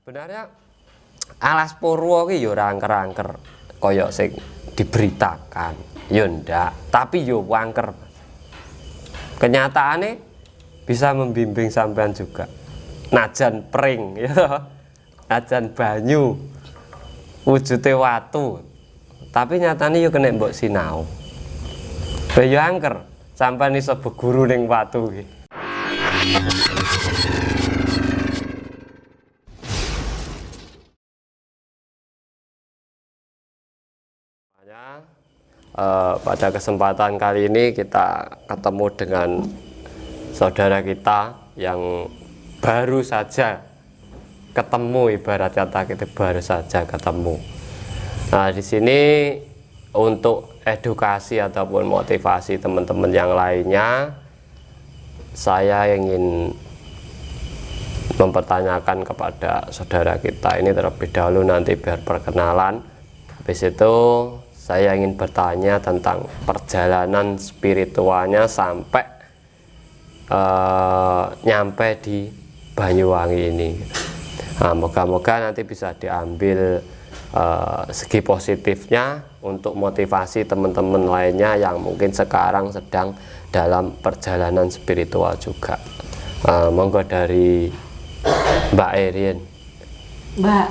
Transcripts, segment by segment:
Sebenarnya Alas Purwo ki yo ora angker-angker kaya sing diberitakan. Yo ndak, tapi yo angker. Kenyataannya bisa membimbing sampean juga. Najan pring ya. Najan banyu. Wujude watu. Tapi nyatane yo kena mbok sinau. Yo angker sampean iso beguru ning watu ki. Pada kesempatan kali ini kita ketemu dengan saudara kita yang baru saja ketemu, ibarat kata kita baru saja ketemu. Nah, di sini untuk edukasi ataupun motivasi teman-teman yang lainnya, saya ingin mempertanyakan kepada saudara kita ini terlebih dahulu, nanti biar perkenalan. Habis itu saya ingin bertanya tentang perjalanan spiritualnya sampai nyampe di Banyuwangi ini. Nah, moga-moga nanti bisa diambil segi positifnya untuk motivasi teman-teman lainnya yang mungkin sekarang sedang dalam perjalanan spiritual juga. Monggo dari Mbak Erin. Mbak.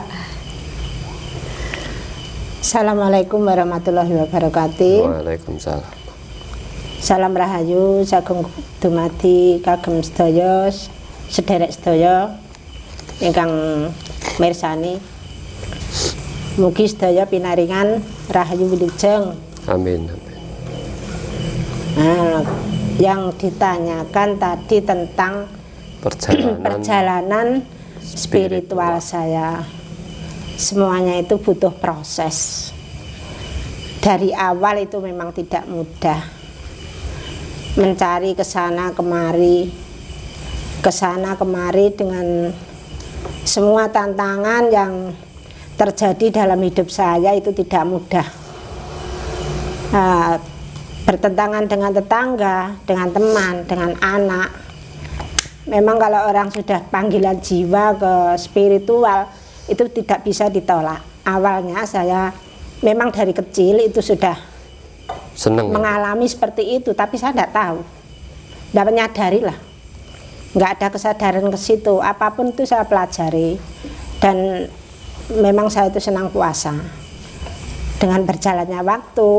Assalamualaikum warahmatullahi wabarakatuh. Waalaikumsalam. Salam rahayu sagung dumadi kagem sedaya sederek sedaya ingkang mirsani. Mugi sedaya pinaringan rahayu wilujeng. Amin. Nah, yang ditanyakan tadi tentang perjalanan spiritual saya. Semuanya itu butuh proses. Dari awal itu memang tidak mudah. Mencari kesana kemari dengan semua tantangan yang terjadi dalam hidup saya itu tidak mudah. Bertentangan dengan tetangga, dengan teman, dengan anak. Memang kalau orang sudah panggilan jiwa ke spiritual, itu tidak bisa ditolak. Awalnya saya memang dari kecil itu sudah senang mengalami seperti itu, tapi saya tidak tahu, tidak menyadari lah, nggak ada kesadaran ke situ. Apapun itu saya pelajari, dan memang saya itu senang puasa. Dengan berjalannya waktu,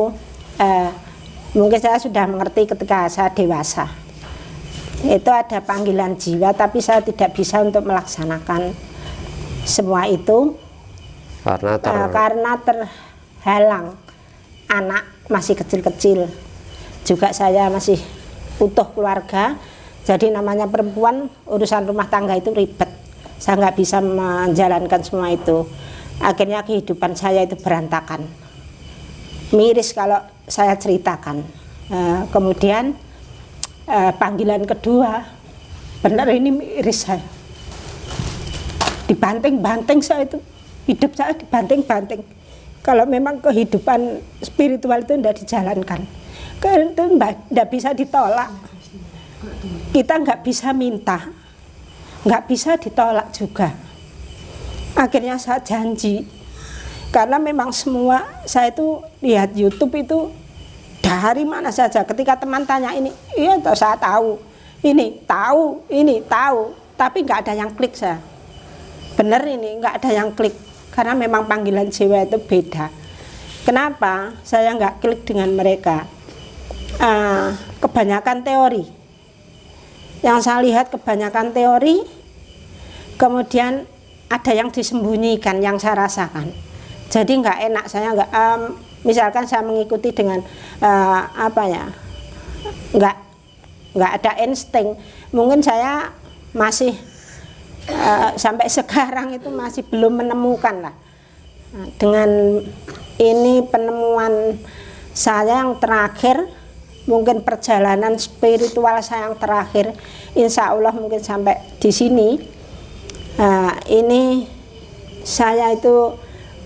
mungkin saya sudah mengerti ketika saya dewasa. Itu ada panggilan jiwa, tapi saya tidak bisa untuk melaksanakan semua itu karena terhalang. Anak masih kecil-kecil, juga saya masih utuh keluarga, jadi namanya perempuan urusan rumah tangga itu ribet, saya nggak bisa menjalankan semua itu. Akhirnya kehidupan saya itu berantakan, miris kalau saya ceritakan. Kemudian panggilan kedua, benar ini miris saya, dibanting-banting saya itu, hidup saya dibanting-banting. Kalau memang kehidupan spiritual itu tidak dijalankan, karena itu tidak bisa ditolak. Kita nggak bisa minta, nggak bisa ditolak juga. Akhirnya saya janji, karena memang semua saya itu lihat YouTube itu dari mana saja. Ketika teman tanya ini, iya saya tahu, ini tahu, tapi nggak ada yang klik saya. Bener ini nggak ada yang klik, karena memang panggilan jiwa itu beda. Kenapa saya nggak klik dengan mereka? Kebanyakan teori yang saya lihat, kebanyakan teori, kemudian ada yang disembunyikan yang saya rasakan. Jadi nggak enak, saya nggak misalkan saya mengikuti dengan nggak ada insting. Mungkin saya masih sampai sekarang itu masih belum menemukan lah. Dengan ini penemuan saya yang terakhir, mungkin perjalanan spiritual saya yang terakhir, insya Allah mungkin sampai di sini. Ini saya itu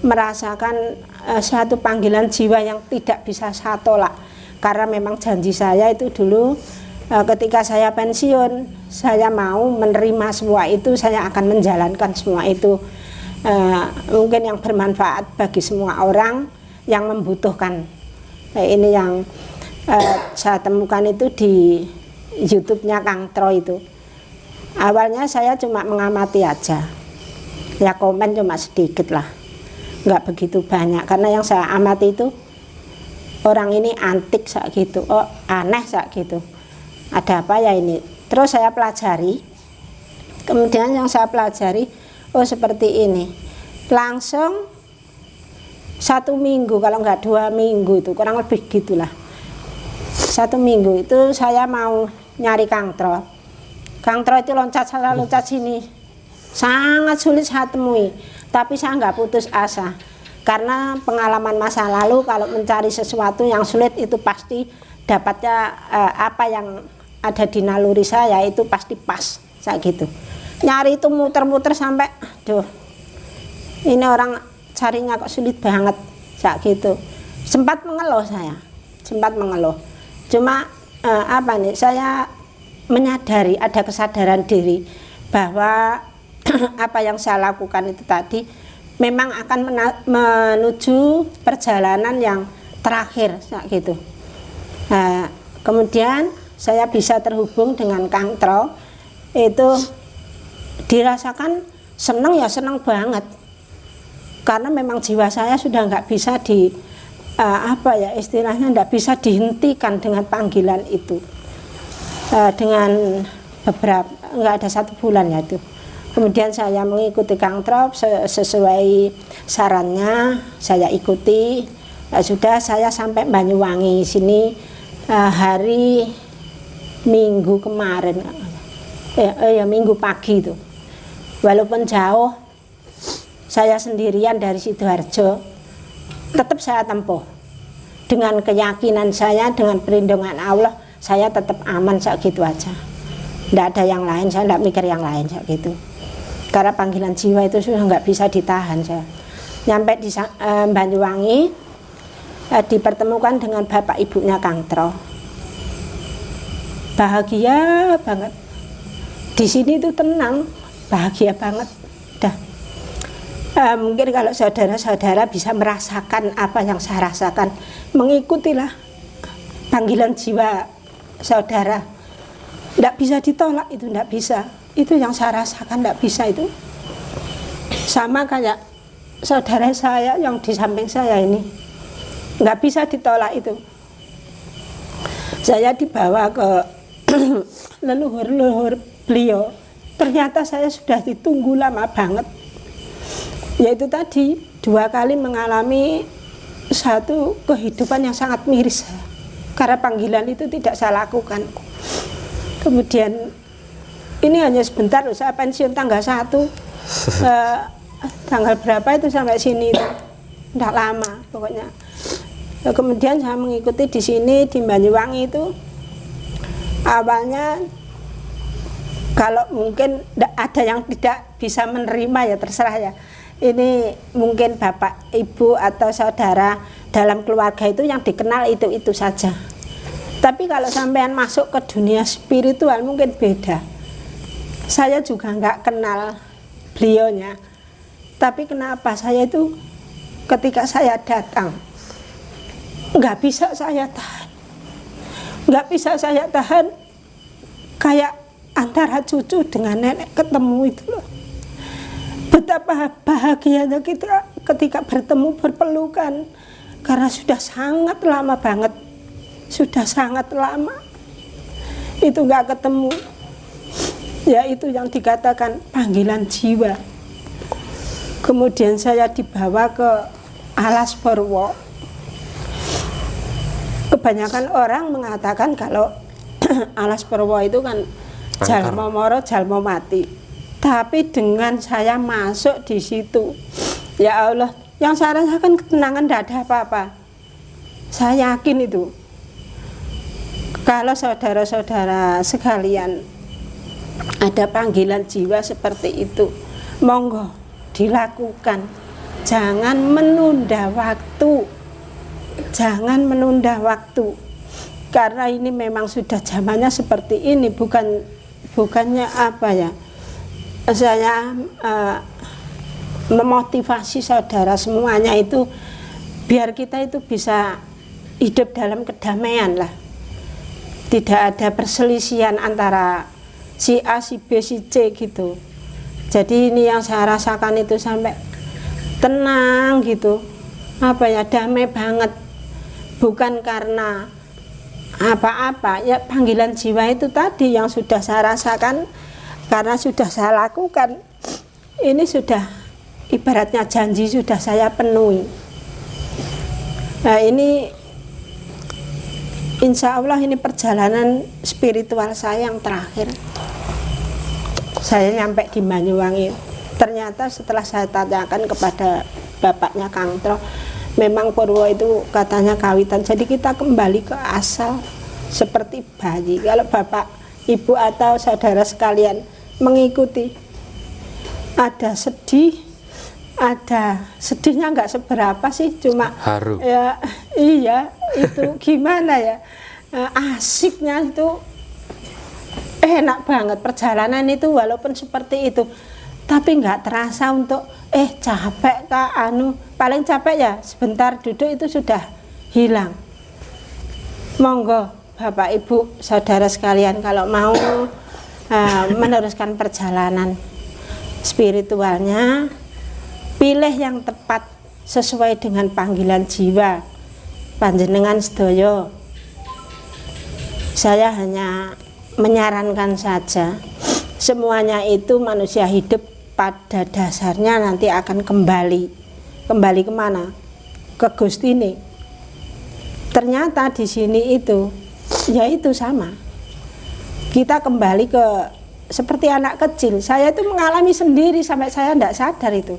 merasakan suatu panggilan jiwa yang tidak bisa saya tolak, karena memang janji saya itu dulu ketika saya pensiun, saya mau menerima semua itu, saya akan menjalankan semua itu. mungkin yang bermanfaat bagi semua orang yang membutuhkan. Ini yang saya temukan itu di YouTube-nya Kang Tro itu. Awalnya saya cuma mengamati aja, ya komen cuma sedikit lah, nggak begitu banyak, karena yang saya amati itu orang ini antik sak gitu, oh aneh sak gitu, ada apa ya ini. Terus saya pelajari, kemudian yang saya pelajari, oh seperti ini, langsung 1 minggu kalau nggak 2 minggu itu kurang lebih gitulah, 1 minggu itu saya mau nyari Kang Tro. Kang Tro itu loncat sana loncat sini, sangat sulit saya temui, tapi saya nggak putus asa, karena pengalaman masa lalu kalau mencari sesuatu yang sulit itu pasti dapatnya apa yang ada di naluri saya itu pasti pas, kayak gitu. Nyari itu muter-muter sampai, aduh, ini orang carinya kok sulit banget, kayak gitu. Sempat mengeluh saya, sempat mengeluh. Cuma apa nih, saya menyadari, ada kesadaran diri bahwa apa yang saya lakukan itu tadi memang akan menuju perjalanan yang terakhir, gitu. Nah, kemudian saya bisa terhubung dengan Kang Tro, itu dirasakan senang, ya senang banget, karena memang jiwa saya sudah nggak bisa di apa ya istilahnya, nggak bisa dihentikan dengan panggilan itu. Dengan beberapa, nggak ada 1 bulan ya itu. Kemudian saya mengikuti Kang Tro sesuai sarannya, saya ikuti. Sudah saya sampai Banyuwangi sini hari Minggu kemarin, ya Minggu pagi itu. Walaupun jauh, saya sendirian dari Sidoarjo, tetap saya tempuh dengan keyakinan saya, dengan perlindungan Allah. Saya tetap aman, kayak gitu aja. Tidak ada yang lain, saya tidak mikir yang lain, kayak gitu. Karena panggilan jiwa itu sudah nggak bisa ditahan. Saya nyampe di Banyuwangi, dipertemukan dengan bapak ibunya Kang Tro. Bahagia banget. Di sini itu tenang, bahagia banget. Dah. Mungkin kalau saudara-saudara bisa merasakan apa yang saya rasakan, mengikutilah panggilan jiwa saudara. Tidak bisa ditolak, itu tidak bisa. Itu yang saya rasakan, tidak bisa itu. Sama kayak saudara saya yang di samping saya ini, nggak bisa ditolak itu. Saya dibawa ke leluhur-leluhur beliau. Ternyata saya sudah ditunggu lama banget. Yaitu tadi 2 kali mengalami satu kehidupan yang sangat miris. Karena panggilan itu tidak saya lakukan. Kemudian ini hanya sebentar loh, saya pensiun tanggal 1, tanggal berapa itu sampai sini itu, tidak lama pokoknya. Kemudian saya mengikuti di sini di Banyuwangi itu. Awalnya kalau mungkin ada yang tidak bisa menerima ya terserah ya. Ini mungkin bapak, ibu atau saudara dalam keluarga itu yang dikenal itu saja. Tapi kalau sampean masuk ke dunia spiritual mungkin beda. Saya juga nggak kenal beliaunya. Tapi kenapa saya itu ketika saya datang nggak bisa saya tahan. Nggak bisa saya tahan, kayak antara cucu dengan nenek ketemu itu loh. Betapa bahagianya kita ketika bertemu, berpelukan, karena sudah sangat lama banget, sudah sangat lama itu nggak ketemu. Ya itu yang dikatakan panggilan jiwa. Kemudian saya dibawa ke Alas Purwo. Kebanyakan orang mengatakan kalau Alas Purwo itu kan jalma moro jalma mati. Tapi dengan saya masuk di situ, ya Allah, yang saya rasakan ketenangan, tidak ada apa-apa. Saya yakin itu. Kalau saudara-saudara sekalian ada panggilan jiwa seperti itu, monggo dilakukan. Jangan menunda waktu. Jangan menunda waktu. Karena ini memang sudah zamannya seperti ini, bukannya apa ya? Saya memotivasi saudara semuanya itu biar kita itu bisa hidup dalam kedamaian lah, tidak ada perselisihan antara si A, si B, si C gitu. Jadi ini yang saya rasakan itu sampai tenang gitu, apa ya, damai banget, bukan karena apa-apa ya, panggilan jiwa itu tadi yang sudah saya rasakan karena sudah saya lakukan. Ini sudah ibaratnya janji sudah saya penuhi. Nah ini insya Allah ini perjalanan spiritual saya yang terakhir. Saya nyampe di Banyuwangi. Ternyata setelah saya tanyakan kepada bapaknya Kang Tro, memang Purwo itu katanya kawitan. Jadi kita kembali ke asal seperti bayi. Kalau bapak, ibu atau saudara sekalian mengikuti, ada sedih, ada sedihnya nggak seberapa sih, cuma haru. Ya iya, itu gimana ya, asiknya itu enak banget perjalanan itu, walaupun seperti itu tapi nggak terasa untuk capek kak, paling capek ya sebentar duduk itu sudah hilang. Monggo bapak ibu saudara sekalian kalau mau meneruskan perjalanan spiritualnya, pilih yang tepat sesuai dengan panggilan jiwa panjenengan sedaya. Saya hanya menyarankan saja, semuanya itu manusia hidup pada dasarnya nanti akan kembali kemana? Ke Gustine. Ternyata di sini itu ya itu sama, kita kembali ke seperti anak kecil. Saya itu mengalami sendiri sampai saya tidak sadar itu.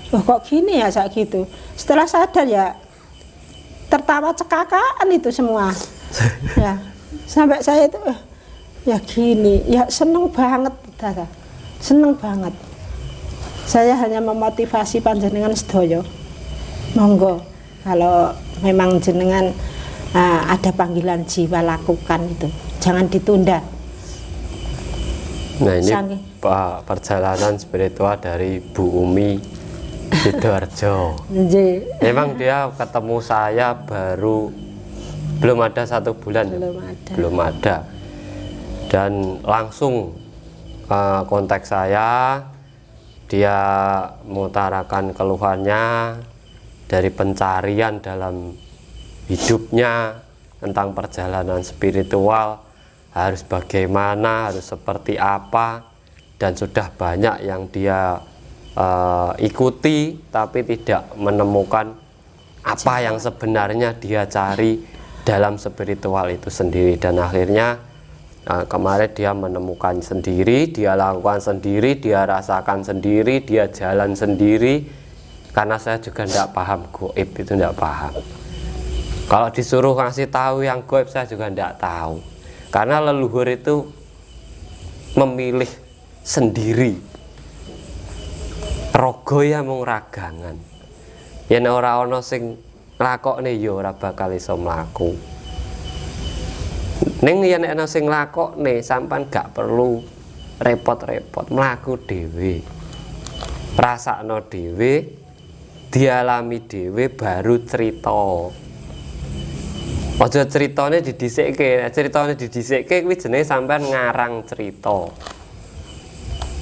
Loh kok gini ya saat gitu. Setelah sadar ya tertawa cekakaan itu semua. Ya, sampai saya itu ya gini, ya seneng banget, seneng banget. Saya hanya memotivasi panjenengan sedaya. Monggo kalau memang jenengan ada panggilan jiwa, lakukan itu, jangan ditunda. Nah ini perjalanan spiritual dari Bu Umi Sidoarjo. Memang dia ketemu saya belum ada 1 bulan, belum ada. Dan langsung kontak saya, dia mengutarakan keluhannya dari pencarian dalam hidupnya, tentang perjalanan spiritual, harus bagaimana, harus seperti apa, dan sudah banyak yang dia ikuti tapi tidak menemukan apa yang sebenarnya dia cari dalam spiritual itu sendiri. Dan akhirnya kemarin dia menemukan sendiri, dia lakukan sendiri, dia rasakan sendiri, dia jalan sendiri. Karena saya juga tidak paham goib itu, tidak paham. Kalau disuruh ngasih tahu yang goib saya juga tidak tahu. Karena leluhur itu memilih sendiri. Rogo ya mung ragangan. Yen ora ana sing nglakokne ya ora bakal iso mlaku. Ning yen ana sing nglakokne sampean gak perlu repot-repot, mlaku dhewe. Rasakno dhewe, dialami dhewe baru cerita. Aja ceritane didhisikke, ceritane didhisikke kuwi jenenge sampean ngarang cerita.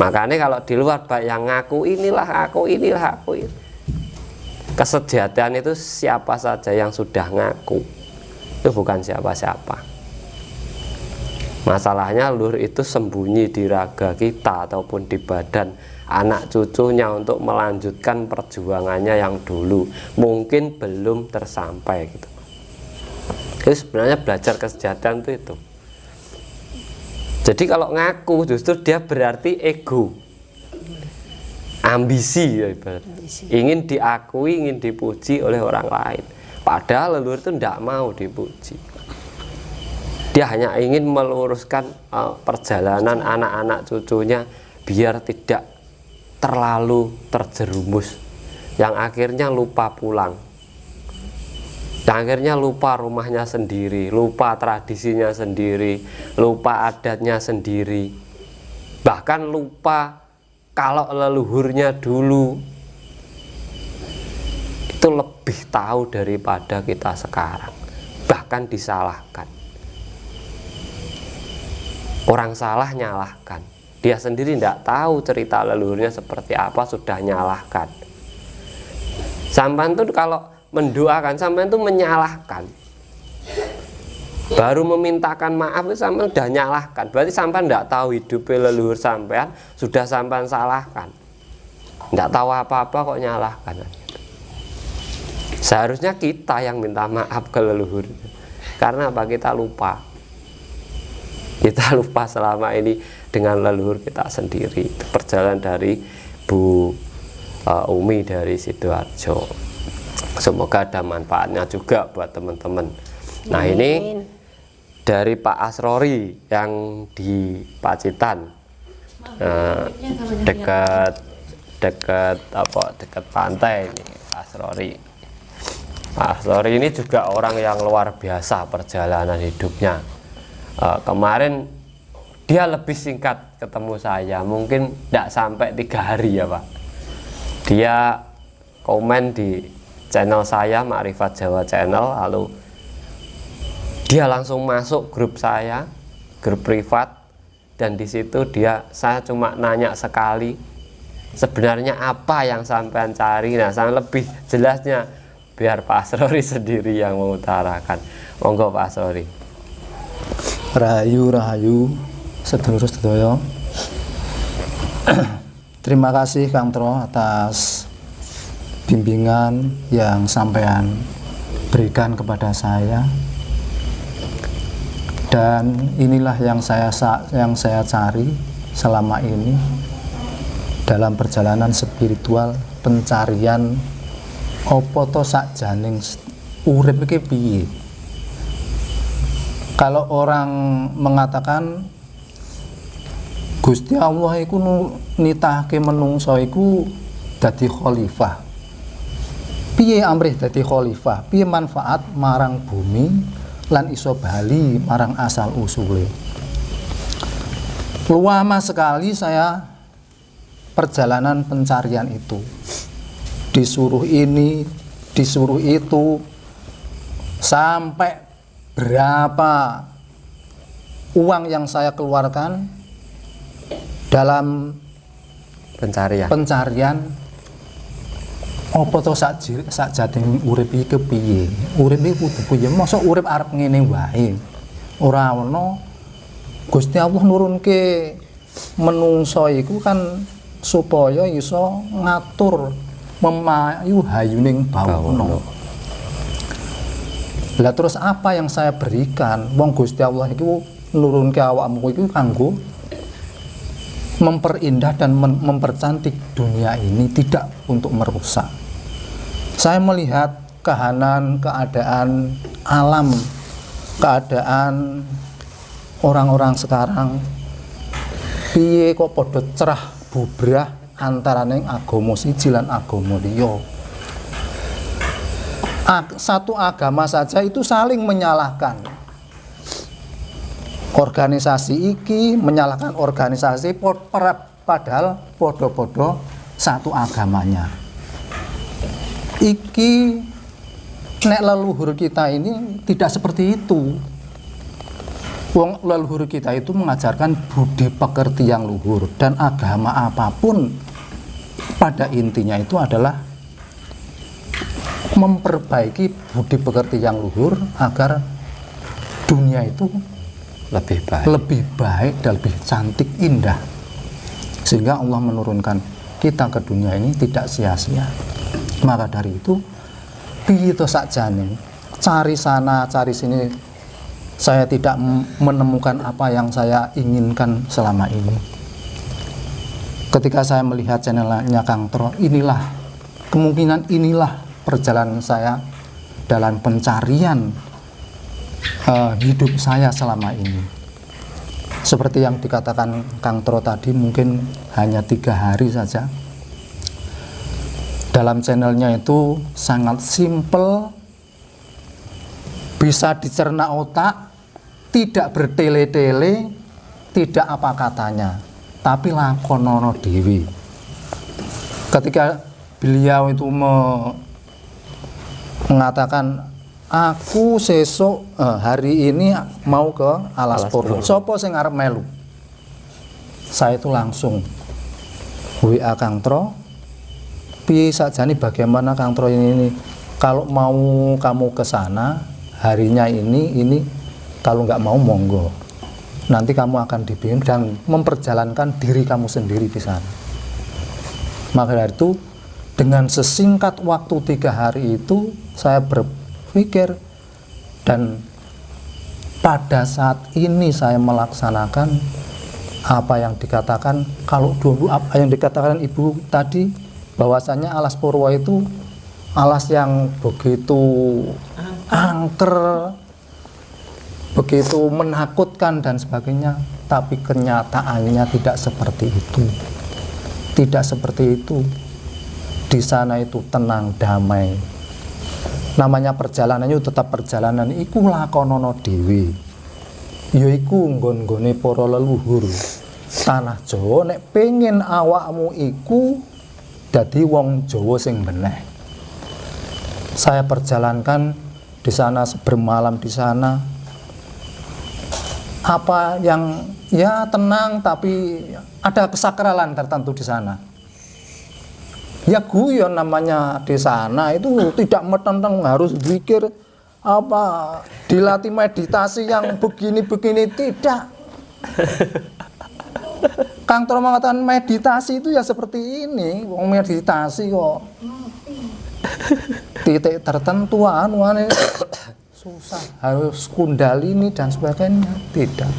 Makanya kalau di luar yang ngaku inilah aku, inilah aku. Kesejahteraan itu siapa saja yang sudah ngaku, itu bukan siapa-siapa. Masalahnya leluhur itu sembunyi di raga kita ataupun di badan anak cucunya untuk melanjutkan perjuangannya yang dulu mungkin belum tersampai gitu. Itu sebenarnya belajar kesejahteraan itu. Jadi kalau ngaku justru dia berarti ego, ambisi ya, ingin diakui, ingin dipuji oleh orang lain. Padahal leluhur itu tidak mau dipuji. Dia hanya ingin meluruskan perjalanan anak-anak cucunya biar tidak terlalu terjerumus, yang akhirnya lupa pulang, yang akhirnya lupa rumahnya sendiri, lupa tradisinya sendiri, lupa adatnya sendiri, bahkan lupa kalau leluhurnya dulu itu lebih tahu daripada kita sekarang, bahkan disalahkan. Orang salah nyalahkan, dia sendiri tidak tahu cerita leluhurnya seperti apa, sudah nyalahkan. Sampean tuh kalau mendoakan, sampean tuh menyalahkan. Baru memintakan maaf itu sampean sudah nyalahkan. Berarti sampean tidak tahu hidup leluhur sampean, sudah sampean salahkan. Tidak tahu apa-apa kok nyalahkan. Seharusnya kita yang minta maaf ke leluhur. Karena apa? Kita lupa. Kita lupa selama ini dengan leluhur kita sendiri. Perjalanan dari Bu Umi dari Sidoarjo. Semoga ada manfaatnya juga buat teman-teman. Nah, ini dari Pak Asrori yang di Pacitan, dekat pantai ini, Pak Asrori. Pak Asrori ini juga orang yang luar biasa perjalanan hidupnya. Kemarin dia lebih singkat ketemu saya, mungkin tidak sampai 3 hari ya Pak. Dia komen di channel saya, Makrifat Jawa Channel, lalu dia langsung masuk grup saya, grup privat, dan di situ saya cuma nanya sekali, sebenarnya apa yang sampean cari. Nah, saya lebih jelasnya biar Pak Asrori sendiri yang mengutarakan. Monggo Pak Asrori. Rahayu sedulur sedaya. Terima kasih Kang Tro atas bimbingan yang sampean berikan kepada saya. Dan inilah yang saya cari selama ini dalam perjalanan spiritual, pencarian apa to sakjaning urip iki piye. Kalau orang mengatakan Gusti Allah iku nitahke menungso iku dadi khalifah. Piye amrih dadi khalifah? Piye manfaat marang bumi lan iso bali marang asal usule? Lama sekali saya perjalanan pencarian itu. Disuruh ini, disuruh itu, sampai berapa uang yang saya keluarkan dalam pencarian apa to sakjane urip iki piye? Urip iki kudu piye? Mosok urip arep ngene wae. Ora ana Gusti Allah nurunke menungso iku kan supaya iso ngatur memayu hayuning bawana. Lah terus apa yang saya berikan? Wong Gusti Allah iku nurunke awakmu iku kanggo memperindah dan mempercantik dunia ini, tidak untuk merusak. Saya melihat keadaan alam, keadaan orang-orang sekarang, piye kok padha cerah bubrah antaraning agama siji lan agama liya. Satu agama saja itu saling menyalahkan. Organisasi iki menyalahkan organisasi padahal podo-podo satu agamanya. Iki nek leluhur kita ini tidak seperti itu. Wong leluhur kita itu mengajarkan budi pekerti yang luhur, dan agama apapun pada intinya itu adalah memperbaiki budi pekerti yang luhur agar dunia itu lebih baik dan lebih cantik indah, sehingga Allah menurunkan kita ke dunia ini tidak sia-sia. Maka dari itu piye to sakjane cari sana cari sini, saya tidak menemukan apa yang saya inginkan selama ini. Ketika saya melihat channelnya Kang Tro, kemungkinan inilah perjalanan saya dalam pencarian hidup saya selama ini. Seperti yang dikatakan Kang Tro tadi, mungkin hanya 3 hari saja. Dalam channelnya itu sangat simple, bisa dicerna otak, tidak bertele-tele, tidak apa katanya, tapi lakonono dewi. Ketika beliau itu mengatakan aku sesuk hari ini mau ke Alas Purwo. Sopo sing arep melu? Saya itu langsung WA Kang Tro. Piye sakjane bagaimana Kang Tro ini? Kalau mau kamu ke sana harinya ini kalau nggak mau monggo. Nanti kamu akan dibimbing dan memperjalankan diri kamu sendiri di sana. Maka dari itu dengan sesingkat waktu 3 hari itu saya berpikir, dan pada saat ini saya melaksanakan apa yang dikatakan, kalau dulu apa yang dikatakan ibu tadi, bahwasanya Alas Purwo itu alas yang begitu angker, begitu menakutkan dan sebagainya, tapi kenyataannya tidak seperti itu. Tidak seperti itu. Di sana itu tenang, damai. Namanya perjalanan itu tetap perjalanan, iku lakonono dewi. Ya iku nggon-nggone para leluhur. Tanah Jawa nek pengen awakmu iku dadi wong Jawa sing beneh. Saya perjalankan di sana, bermalam di sana. Apa yang ya tenang, tapi ada kesakralan tertentu di sana. Ya guyon namanya di sana itu tidak metenteng harus zikir apa dilatih meditasi yang begini-begini, tidak. Kang Tro mengatakan meditasi itu ya seperti ini, wong meditasi kok titik tertentu anu susah, harus kundalini dan sebagainya. Tidak.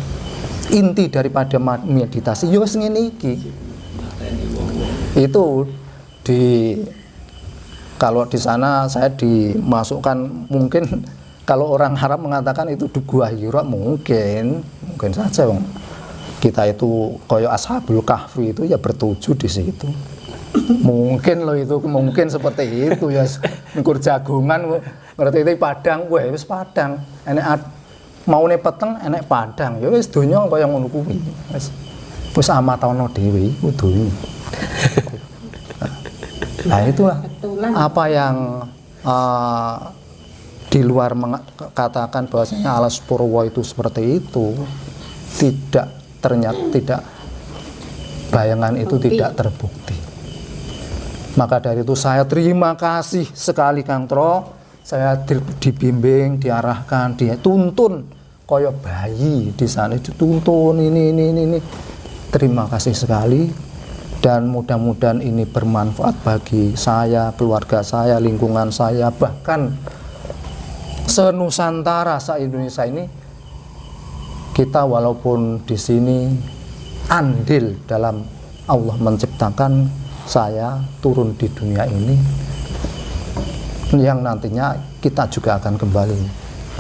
Inti daripada meditasi yo wis ngene iki. Itu kalau di sana saya dimasukkan, mungkin kalau orang Arab mengatakan itu di Gua Hira, mungkin saja bang. Kita itu koyo Ashabul Kahfi itu ya bertuju di situ. Mungkin loh itu, mungkin seperti itu ya. Ngukur jagungan ngerti itu padang, wis padang. Enek maune peteng, enek padang. Ya wis donya kaya ngono kuwi. Wis amatono dhewe iku donya. Nah itulah apa yang di luar mengatakan bahwasanya Alas Purwo itu seperti itu, ternyata bayangan itu tidak terbukti. Maka dari itu saya terima kasih sekali Kang Tro. Saya dibimbing, diarahkan, dituntun koyo bayi di sana, dituntun ini. Terima kasih sekali, dan mudah-mudahan ini bermanfaat bagi saya, keluarga saya, lingkungan saya, bahkan se-Nusantara, se-Indonesia ini. Kita walaupun di sini andil dalam Allah menciptakan saya turun di dunia ini, yang nantinya kita juga akan kembali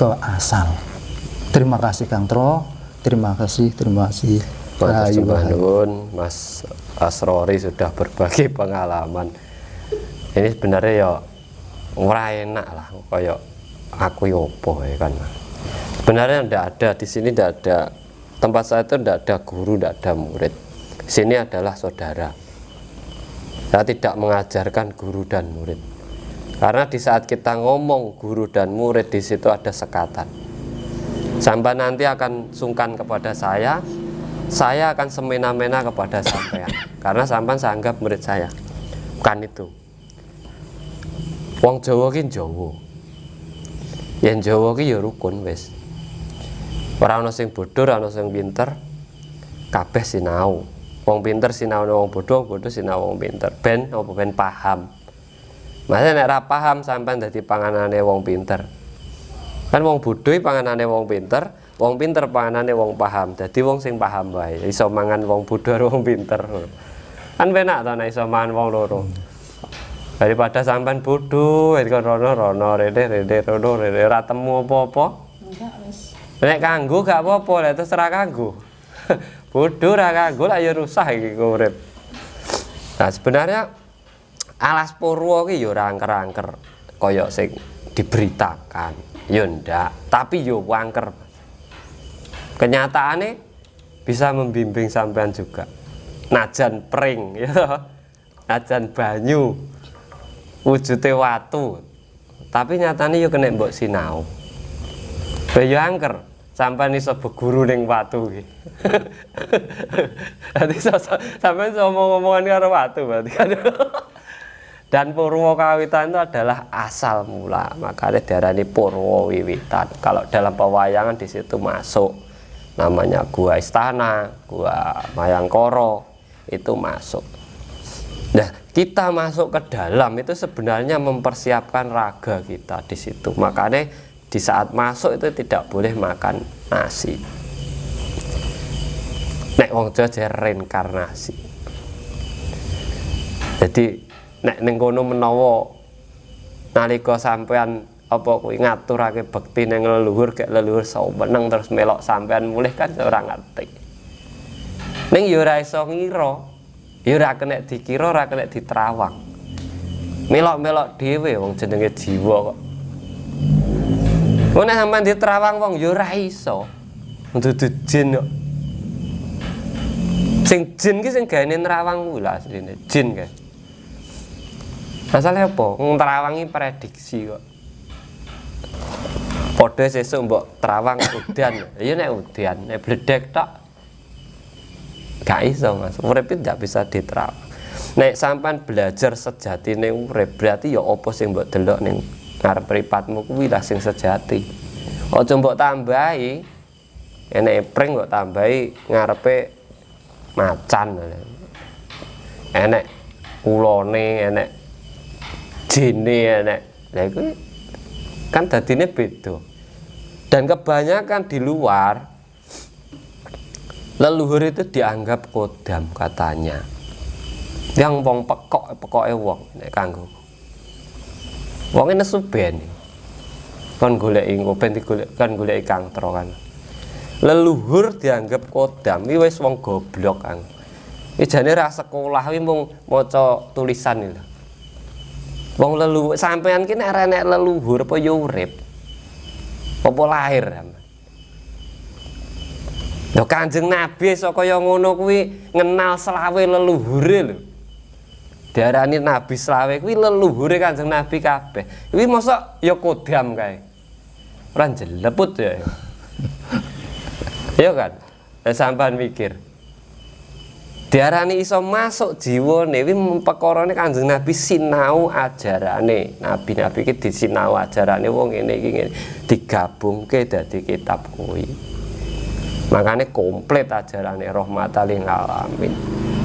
ke asal. Terima kasih Kang Tro, terima kasih. Mas Asrori sudah berbagi pengalaman. Ini sebenarnya ya ora enak lah, kayak aku yopo ya kan. Sebenarnya tidak ada di sini, tidak ada tempat saya itu, tidak ada guru, tidak ada murid. Di sini adalah saudara. Saya tidak mengajarkan guru dan murid, karena di saat kita ngomong guru dan murid, di situ ada sekatan. Sampai nanti akan sungkan kepada saya akan semena-mena kepada sampean, karena sampean saya anggap murid saya. Bukan itu. Wong Jawa ki Jawa. Yen Jawa ki ya rukun wis. Ora ana sing bodho, ora ana sing pinter. Kabeh sinau. Wong pinter sinau wong bodho, wong bodho sinau wong pinter. Ben paham. Masa nek ora paham sampean dadi panganane wong pinter. Kan wong bodho panganane wong pinter, wong pinter panganane wong paham. Dadi wong sing paham wae iso mangan wong bodho karo wong pinter. Kan penak to nek iso mangan wong loro. Daripada sampean bodho, rono rene rono ora temu apa-apa. Enggak wis. Nek kanggo gak apa-apa, lek terus ora kanggo. Bodho ra kanggo lak ya rusak iki urip. Nah, sebenarnya Alas Purwo ki ya ora angker-angker kaya sing diberitakan. Ya ndak, tapi yo angker. Kenyataane bisa membimbing sampean juga. Najan pring ya. Najan banyu. Wujude watu. tapi nyatane yo kena mbok sinau. Lah yo angker sampean iso beguru ning watu iki. Dadi sampean iso ngomong-ngomongan karo watu berarti kan. Dan purwa kawitan itu adalah asal mula, makanya diarani purwa wiwitan. Kalau dalam pewayangan di situ masuk namanya gua istana, gua Mayangkara itu masuk. Nah, kita masuk ke dalam itu sebenarnya mempersiapkan raga kita di situ. Makanya di saat masuk itu tidak boleh makan nasi. Nek wong Jawa reinkarnasi. Jadi nek ning kono menawa nalika sampean apa kuwi ngaturake bekti ning leluhur gek leluhur saweneng terus melok sampean mulih kan ora ngerti. Ning ya ora iso ngira, ya ora kena dikira, ora kena diterawang. Melok-melok dhewe wong jenenge jiwa kok. Wong nek sampean diterawang wong ya ora iso. Dudu jin kok. Sing jin ki sing gaene nerawang kuwi lho asline jin kae. Masalahnya apa? Ngerawangi prediksi kok. Padha sesuk mbok terawang udan. Ya nek udan, nek bledek tok. Gak iso Mas. Urip tidak bisa diterawang. Nek sampean belajar sejatine urip, berarti ya apa sing mbok delok ning ngarep mripatmu kuwi lah sing sejati. Aja mbok tambahi enek pring mbok tambahi ngarepe macan. Enek ulone, enek jine enek. Lah iku kan dadine beda. Dan kebanyakan di luar leluhur itu dianggap kodam katanya. Yang wong pekoke wong nek kanggo. Wong nesu ben. Kon goleki engko ben digolek kan goleki Kang Tro kan. Leluhur dianggap kodam iki wis wong goblok Kang. Iki jane ra sekolah kuwi mung maca tulisan iki lho. Wong leluhur sampean ki nek nek leluhur apa ya urip? Apa lahir? Lho Kanjeng Nabi sok kaya ngono kuwi ngenal selawe leluhure lho. Diarani Nabi selawe kuwi leluhure Kanjeng Nabi kabeh. Kuwi mosok ya kodam kae. Ora jeleput ya. Ya kan? Sampean mikir. Diarani iso masuk jiwane kuwi pekarane Kanjeng Nabi sinau ajarane. Nabi-nabi iki disinau ajarane wong ngene iki ngene digabungke dadi kitab kuwi. Makane komplit ajarane rahmatan lil alamin.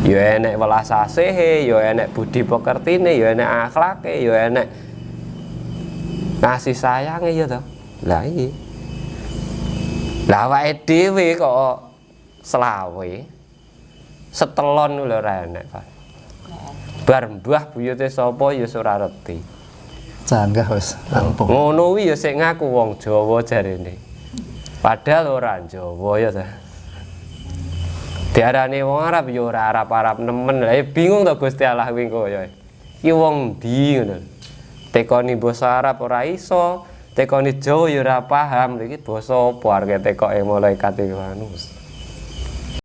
Ya enek welas asihe, ya enek budi pekertine, ya enek akhlake, ya enek kasih sayange ya to. Lah iki. Lah awake dhewe kok selawe setelon lho ora enek, Pak. Bar mbah buyute sapa ya ora reti. Canggah wis rampung. Ngono kuwi ya sik ngaku wong Jawa jarene. Padahal ora Jawa ya ta. Diarani wong Arab ya ora Arab-Arab nemen. Lah bingung to Gusti Allah kuwi kok ya. Iki wong ndi ngono. Tekoni basa Arab ora iso, tekoni Jawa ya ora paham. Iki basa apa arep tekoke malaikat iki manus.